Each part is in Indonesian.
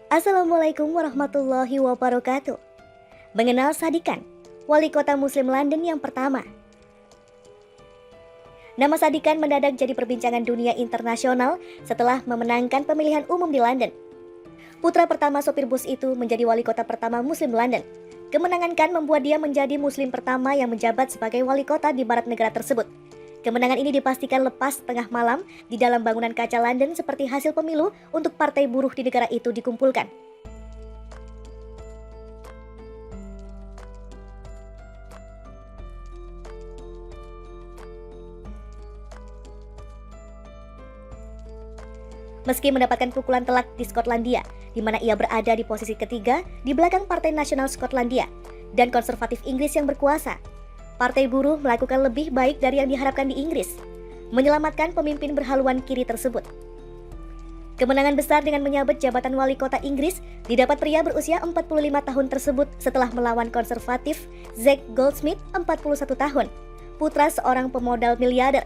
Assalamualaikum warahmatullahi wabarakatuh. Mengenal Sadikan, wali kota Muslim London yang pertama. Nama Sadikan mendadak jadi perbincangan dunia internasional setelah memenangkan pemilihan umum di London. Putra pertama sopir bus itu menjadi wali kota pertama Muslim London. Kemenangan Khan membuat dia menjadi Muslim pertama yang menjabat sebagai wali kota di barat negara tersebut. Kemenangan ini dipastikan lepas tengah malam di dalam bangunan kaca London seperti hasil pemilu untuk partai buruh di negara itu dikumpulkan. Meski mendapatkan pukulan telak di Skotlandia, di mana ia berada di posisi ketiga di belakang Partai Nasional Skotlandia dan konservatif Inggris yang berkuasa, Partai Buruh melakukan lebih baik dari yang diharapkan di Inggris, menyelamatkan pemimpin berhaluan kiri tersebut. Kemenangan besar dengan menyabet jabatan wali kota Inggris didapat pria berusia 45 tahun tersebut setelah melawan konservatif Zack Goldsmith 41 tahun, putra seorang pemodal miliarder.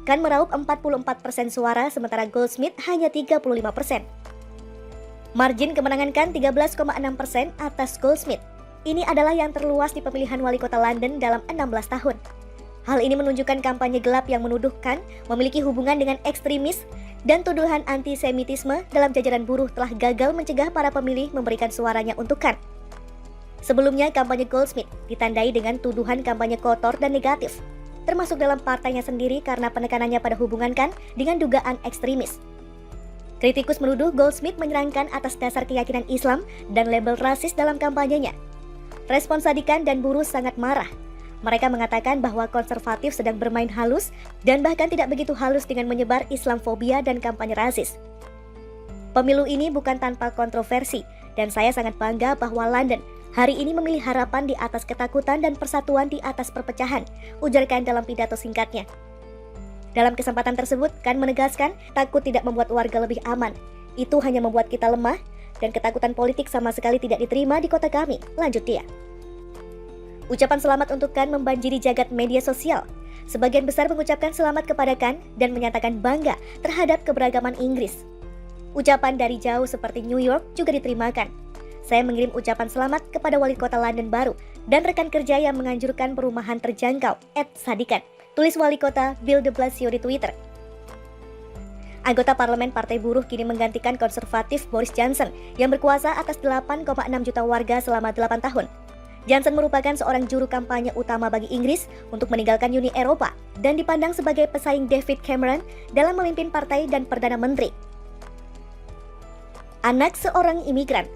Khan meraup 44% suara sementara Goldsmith hanya 35%. Margin kemenangan Khan 13,6% atas Goldsmith. Ini adalah yang terluas di pemilihan wali kota London dalam 16 tahun. Hal ini menunjukkan kampanye gelap yang menuduh Khan memiliki hubungan dengan ekstremis dan tuduhan antisemitisme dalam jajaran buruh telah gagal mencegah para pemilih memberikan suaranya untuk Khan. Sebelumnya, kampanye Goldsmith ditandai dengan tuduhan kampanye kotor dan negatif, termasuk dalam partainya sendiri karena penekanannya pada hubungan Khan dengan dugaan ekstremis. Kritikus menuduh Goldsmith menyerangkan atas dasar keyakinan Islam dan label rasis dalam kampanyenya. Respon Sadikan dan buruh sangat marah. Mereka mengatakan bahwa konservatif sedang bermain halus dan bahkan tidak begitu halus dengan menyebar Islamfobia dan kampanye rasis. Pemilu ini bukan tanpa kontroversi dan saya sangat bangga bahwa London hari ini memilih harapan di atas ketakutan dan persatuan di atas perpecahan, ujar Khan dalam pidato singkatnya. Dalam kesempatan tersebut, Khan menegaskan takut tidak membuat warga lebih aman. Itu hanya membuat kita lemah dan ketakutan politik sama sekali tidak diterima di kota kami, lanjut dia. Ucapan selamat untuk Khan membanjiri jagat media sosial. Sebagian besar mengucapkan selamat kepada Khan dan menyatakan bangga terhadap keberagaman Inggris. Ucapan dari jauh seperti New York juga diterimakan. Saya mengirim ucapan selamat kepada wali kota London baru dan rekan kerja yang menganjurkan perumahan terjangkau, @Sadikan, tulis wali kota Bill de Blasio di Twitter. Anggota parlemen Partai Buruh kini menggantikan konservatif Boris Johnson yang berkuasa atas 8,6 juta warga selama 8 tahun. Johnson merupakan seorang juru kampanye utama bagi Inggris untuk meninggalkan Uni Eropa dan dipandang sebagai pesaing David Cameron dalam memimpin partai dan Perdana Menteri. Anak seorang imigran.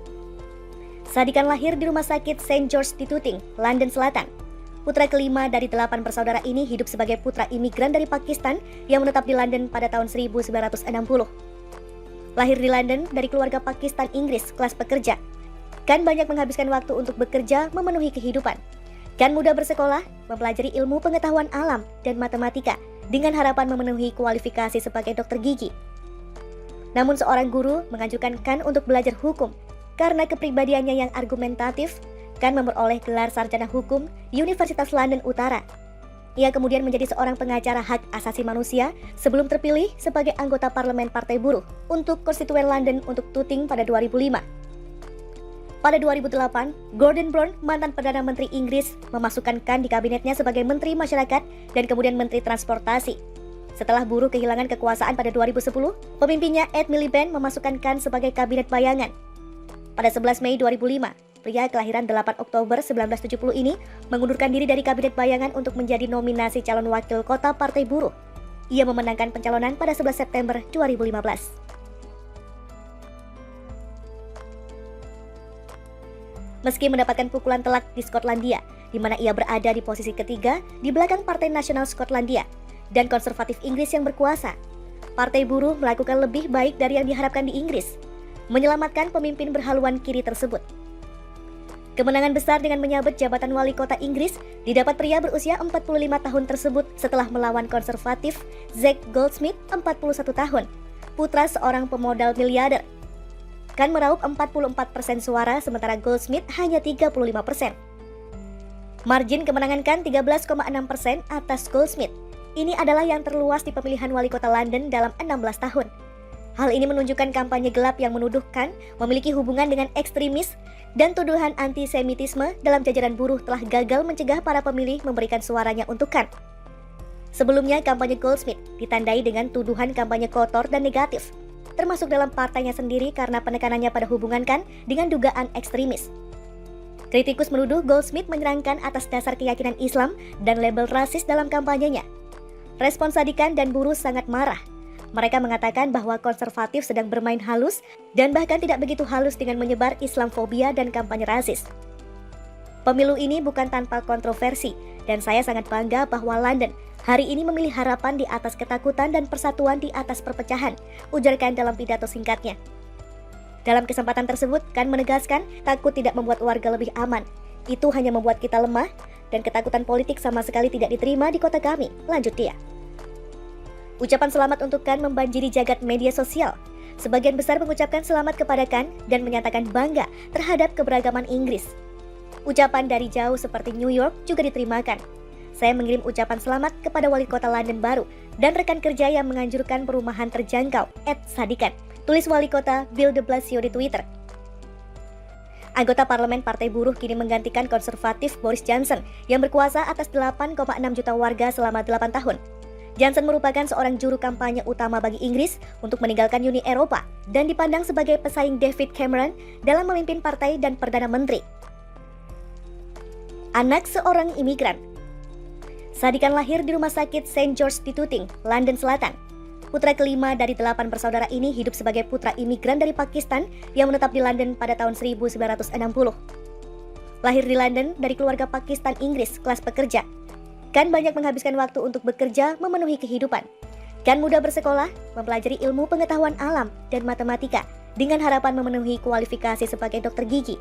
Sadikan lahir di rumah sakit St. George di Tooting, London Selatan. Putra kelima dari 8 bersaudara ini hidup sebagai putra imigran dari Pakistan yang menetap di London pada tahun 1960. Lahir di London dari keluarga Pakistan Inggris kelas pekerja, Khan banyak menghabiskan waktu untuk bekerja memenuhi kehidupan. Khan muda bersekolah, mempelajari ilmu pengetahuan alam dan matematika dengan harapan memenuhi kualifikasi sebagai dokter gigi. Namun seorang guru menganjurkan Khan untuk belajar hukum karena kepribadiannya yang argumentatif. Khan memperoleh gelar sarjana hukum di Universitas London Utara. Ia kemudian menjadi seorang pengacara hak asasi manusia sebelum terpilih sebagai anggota parlemen Partai Buruh untuk Konstituen London untuk Tooting pada 2005. Pada 2008, Gordon Brown, mantan Perdana Menteri Inggris, memasukkan Khan di kabinetnya sebagai Menteri Masyarakat dan kemudian Menteri Transportasi. Setelah buruh kehilangan kekuasaan pada 2010, pemimpinnya Ed Miliband memasukkan Khan sebagai kabinet bayangan. Pada 11 Mei 2005, pria kelahiran 8 Oktober 1970 ini mengundurkan diri dari kabinet bayangan untuk menjadi nominasi calon wakil kota Partai Buruh. Ia memenangkan pencalonan pada 11 September 2015. Meski mendapatkan pukulan telak di Skotlandia, di mana ia berada di posisi ketiga di belakang Partai Nasional Skotlandia dan konservatif Inggris yang berkuasa, Partai Buruh melakukan lebih baik dari yang diharapkan di Inggris, menyelamatkan pemimpin berhaluan kiri tersebut. Kemenangan besar dengan menyabet jabatan wali kota Inggris didapat pria berusia 45 tahun tersebut setelah melawan konservatif Zack Goldsmith 41 tahun, putra seorang pemodal miliarder. Khan meraup 44% suara sementara Goldsmith hanya 35%. Margin kemenangan Khan 13,6% atas Goldsmith. Ini adalah yang terluas di pemilihan wali kota London dalam 16 tahun. Hal ini menunjukkan kampanye gelap yang menuduhkan memiliki hubungan dengan ekstremis dan tuduhan antisemitisme dalam jajaran buruh telah gagal mencegah para pemilih memberikan suaranya untuk Khan. Sebelumnya, kampanye Goldsmith ditandai dengan tuduhan kampanye kotor dan negatif, termasuk dalam partainya sendiri karena penekanannya pada hubungan Khan dengan dugaan ekstremis. Kritikus menuduh Goldsmith menyerangkan atas dasar keyakinan Islam dan label rasis dalam kampanyenya. Respon Sadikan dan buruh sangat marah. Mereka mengatakan bahwa konservatif sedang bermain halus dan bahkan tidak begitu halus dengan menyebar Islamfobia dan kampanye rasis. Pemilu ini bukan tanpa kontroversi, dan saya sangat bangga bahwa London hari ini memilih harapan di atas ketakutan dan persatuan di atas perpecahan, ujar Khan dalam pidato singkatnya. Dalam kesempatan tersebut, Khan menegaskan takut tidak membuat warga lebih aman. Itu hanya membuat kita lemah, dan ketakutan politik sama sekali tidak diterima di kota kami, lanjut dia. Ucapan selamat untuk Khan membanjiri jagat media sosial. Sebagian besar mengucapkan selamat kepada Khan dan menyatakan bangga terhadap keberagaman Inggris. Ucapan dari jauh seperti New York juga diterimakan. Saya mengirim ucapan selamat kepada wali kota London baru dan rekan kerja yang menganjurkan perumahan terjangkau, @Sadikan, tulis wali kota Bill de Blasio di Twitter. Anggota parlemen Partai Buruh kini menggantikan konservatif Boris Johnson yang berkuasa atas 8,6 juta warga selama 8 tahun. Johnson merupakan seorang juru kampanye utama bagi Inggris untuk meninggalkan Uni Eropa dan dipandang sebagai pesaing David Cameron dalam memimpin partai dan Perdana Menteri. Anak seorang imigran. Sadikan lahir di rumah sakit St. George di Tooting, London Selatan. Putra kelima dari 8 bersaudara ini hidup sebagai putra imigran dari Pakistan yang menetap di London pada tahun 1960. Lahir di London dari keluarga Pakistan Inggris kelas pekerja, Khan banyak menghabiskan waktu untuk bekerja memenuhi kehidupan. Khan muda bersekolah, mempelajari ilmu pengetahuan alam dan matematika dengan harapan memenuhi kualifikasi sebagai dokter gigi.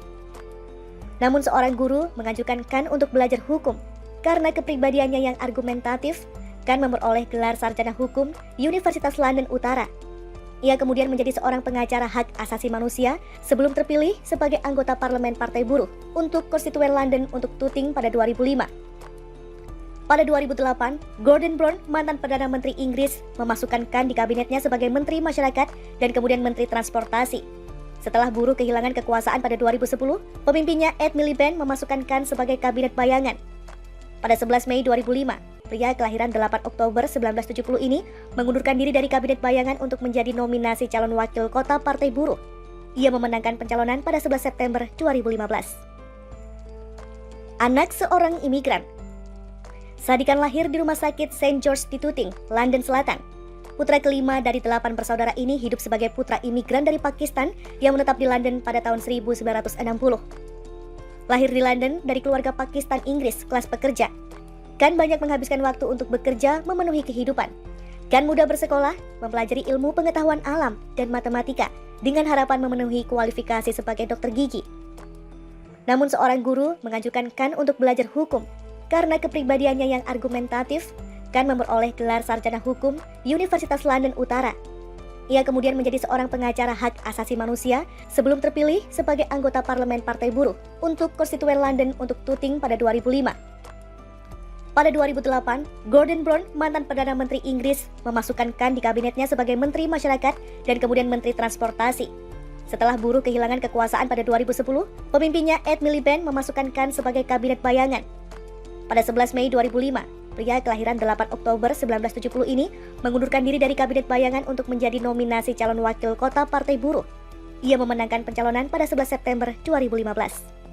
Namun seorang guru menganjurkan Khan untuk belajar hukum karena kepribadiannya yang argumentatif. Khan memperoleh gelar sarjana hukum Universitas London Utara. Ia kemudian menjadi seorang pengacara hak asasi manusia sebelum terpilih sebagai anggota parlemen Partai Buruh untuk Konstituen London untuk Tooting pada 2005. Pada 2008, Gordon Brown, mantan Perdana Menteri Inggris, memasukkan Khan di kabinetnya sebagai Menteri Masyarakat dan kemudian Menteri Transportasi. Setelah buruh kehilangan kekuasaan pada 2010, pemimpinnya Ed Miliband memasukkan Khan sebagai kabinet bayangan. Pada 11 Mei 2005, pria kelahiran 8 Oktober 1970 ini mengundurkan diri dari kabinet bayangan untuk menjadi nominasi calon wakil kota Partai Buruh. Ia memenangkan pencalonan pada 11 September 2015. Anak seorang imigran. Sadikan lahir di rumah sakit St. George di Tooting, London Selatan. Putra kelima dari 8 bersaudara ini hidup sebagai putra imigran dari Pakistan yang menetap di London pada tahun 1960. Lahir di London dari keluarga Pakistan Inggris kelas pekerja, Khan banyak menghabiskan waktu untuk bekerja memenuhi kehidupan. Khan muda bersekolah, mempelajari ilmu pengetahuan alam dan matematika dengan harapan memenuhi kualifikasi sebagai dokter gigi. Namun seorang guru menganjurkan Khan untuk belajar hukum karena kepribadiannya yang argumentatif. Khan memperoleh gelar sarjana hukum Universitas London Utara. Ia kemudian menjadi seorang pengacara hak asasi manusia sebelum terpilih sebagai anggota parlemen Partai Buruh untuk Konstituen London untuk Tooting pada 2005. Pada 2008, Gordon Brown, mantan Perdana Menteri Inggris, memasukkan Khan di kabinetnya sebagai Menteri Masyarakat dan kemudian Menteri Transportasi. Setelah buruh kehilangan kekuasaan pada 2010, pemimpinnya Ed Miliband memasukkan Khan sebagai kabinet bayangan. Pada 11 Mei 2005, pria kelahiran 8 Oktober 1970 ini mengundurkan diri dari kabinet bayangan untuk menjadi nominasi calon wakil kota Partai Buruh. Ia memenangkan pencalonan pada 11 September 2015.